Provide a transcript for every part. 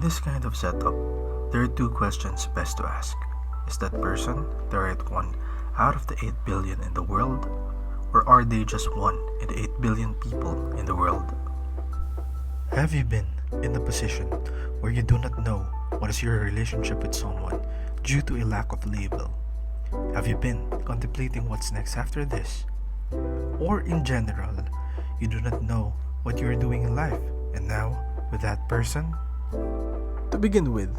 In this kind of setup, there are two questions best to ask. Is that person the right one out of the 8 billion in the world? Or are they just one in the 8 billion people in the world? Have you been in the position where you do not know what is your relationship with someone due to a lack of label? Have you been contemplating what's next after this? Or in general, you do not know what you are doing in life and now with that person? To begin with,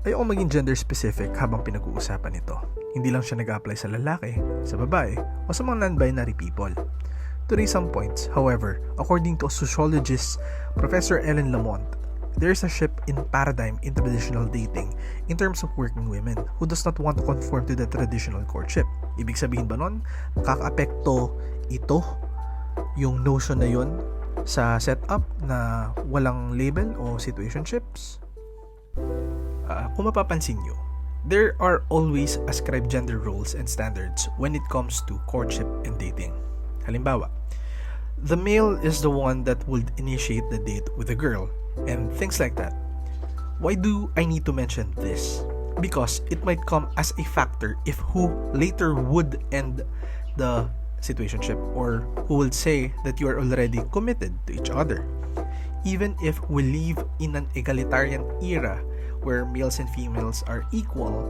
ayoko maging gender specific habang pinag-uusapan ito. Hindi lang siya nag-apply sa lalaki, sa babae, o sa mga non-binary people. To raise some points, however, according to Sociologist Professor Ellen Lamont, there is a shift in paradigm in traditional dating in terms of working women who does not want to conform to the traditional courtship. Ibig sabihin ba nun, makaka-apekto ito, yung notion na yun, sa setup na walang label o situationships? Kung mapapansin nyo, there are always ascribed gender roles and standards when it comes to courtship and dating. Halimbawa, the male is the one that would initiate the date with a girl and things like that. Why do I need to mention this? Because it might come as a factor if who later would end the situationship or who will say that you are already committed to each other. Even if we live in an egalitarian era where males and females are equal,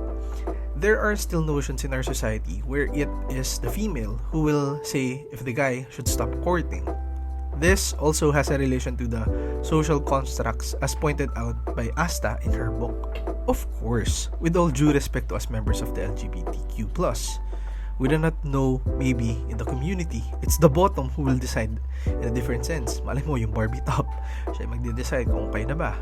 there are still notions in our society where it is the female who will say if the guy should stop courting. This also has a relation to the social constructs as pointed out by Ásta in her book. Of course, with all due respect to us members of the LGBTQ+, we do not know, maybe in the community, it's the bottom who will decide in a different sense. Malay mo, yung Barbie top, siya magde-decide kung okay na ba.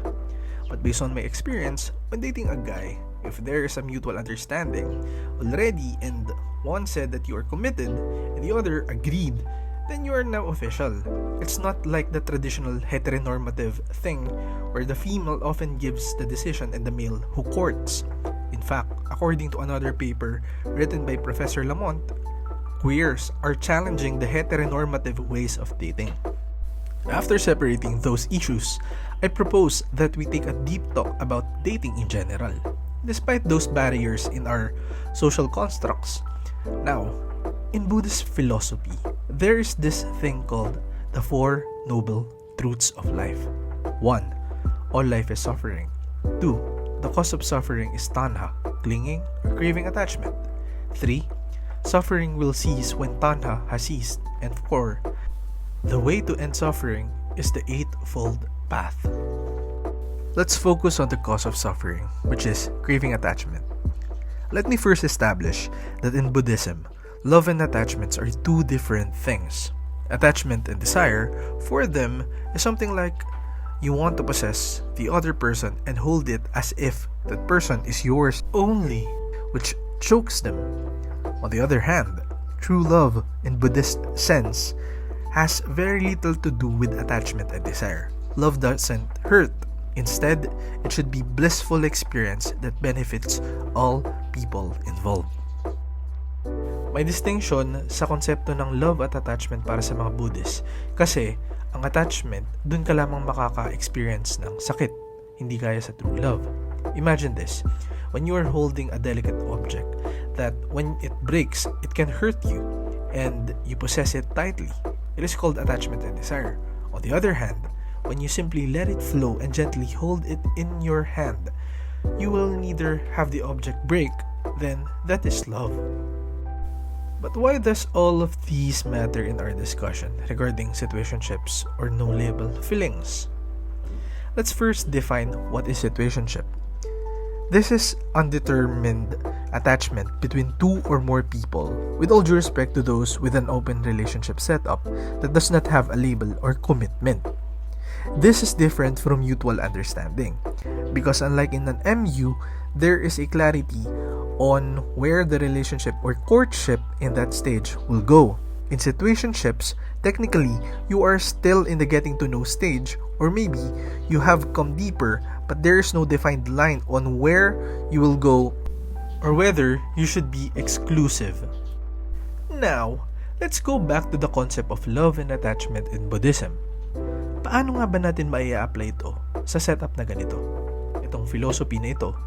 But based on my experience, when dating a guy, if there is a mutual understanding already and one said that you are committed and the other agreed, then you are now official. It's not like the traditional heteronormative thing where the female often gives the decision and the male who courts. In fact, according to another paper written by Professor Lamont, queers are challenging the heteronormative ways of dating. After separating those issues, I propose that we take a deep talk about dating in general, despite those barriers in our social constructs. Now, in Buddhist philosophy, there is this thing called the Four Noble Truths of Life. 1. All life is suffering. 2. The cause of suffering is tanha, clinging or craving attachment. 3. Suffering will cease when tanha has ceased. And 4. The way to end suffering is the Eightfold Path. Let's focus on the cause of suffering, which is craving attachment. Let me first establish that in Buddhism, love and attachments are two different things. Attachment and desire, for them, is something like you want to possess the other person and hold it as if that person is yours only, which chokes them. On the other hand, true love in Buddhist sense has very little to do with attachment and desire. Love doesn't hurt. Instead, it should be blissful experience that benefits all people involved. May distinction sa konsepto ng love at attachment para sa mga Buddhist kasi ang attachment, dun ka lamang makaka-experience ng sakit, hindi gaya sa true love. Imagine this, when you are holding a delicate object that when it breaks, it can hurt you and you possess it tightly. It is called attachment and desire. On the other hand, when you simply let it flow and gently hold it in your hand, you will neither have the object break, then that is love. But why does all of these matter in our discussion regarding situationships or no-label feelings? Let's first define what is situationship. This is undetermined attachment between two or more people, with all due respect to those with an open relationship setup that does not have a label or commitment. This is different from mutual understanding, because unlike in an MU, there is a clarity on where the relationship or courtship in that stage will go. In situationships, technically, you are still in the getting to know stage, or maybe you have come deeper, but there is no defined line on where you will go or whether you should be exclusive. Now, let's go back to the concept of love and attachment in Buddhism. Paano nga ba natin mai-apply ito sa setup na ganito? itong philosophy na ito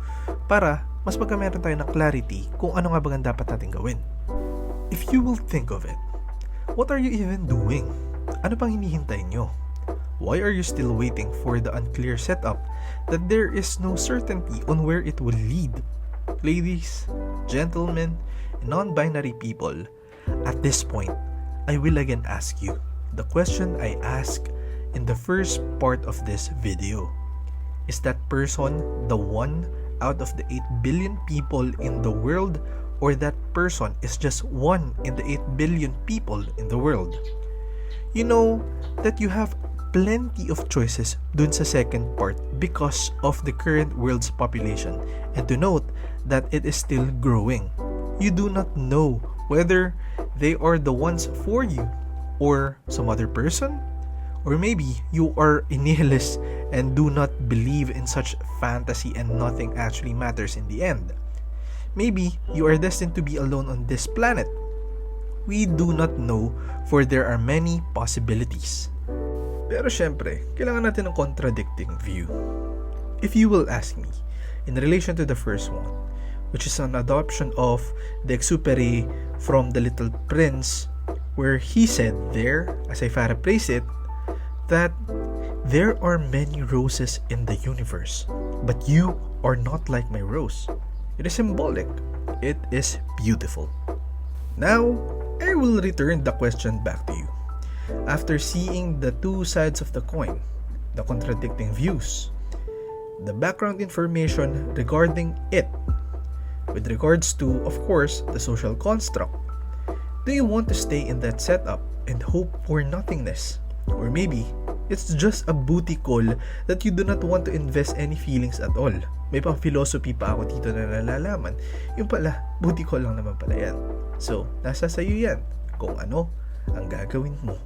para mas magkameron tayo ng clarity kung ano nga bang dapat natin gawin. If you will think of it, what are you even doing? Ano pang hinihintay nyo? Why are you still waiting for the unclear setup that there is no certainty on where it will lead? Ladies, gentlemen, and non-binary people, at this point, I will again ask you the question I asked in the first part of this video. Is that person the one out of the 8 billion people in the world, or that person is just one in the 8 billion people in the world? You know that you have plenty of choices dun sa second part because of the current world's population, and to note that it is still growing. You do not know whether they are the ones for you or some other person, or maybe you are a nihilist and do not believe in such fantasy and nothing actually matters in the end. Maybe you are destined to be alone on this planet. We do not know, for there are many possibilities. Pero syempre, kailangan natin ng contradicting view. If you will ask me, in relation to the first one, which is an adoption of the exupery from The Little Prince, where he said there, as I paraphrase it, that there are many roses in the universe, but you are not like my rose. It is symbolic. It is beautiful. Now, I will return the question back to you. After seeing the two sides of the coin, the contradicting views, the background information regarding it, with regards to, of course, the social construct, do you want to stay in that setup and hope for nothingness? Or maybe, it's just a booty call that you do not want to invest any feelings at all. May pang philosophy pa ako dito na nalalaman. Yung pala, booty call lang naman pala yan. So, nasa sayo yan kung ano ang gagawin mo.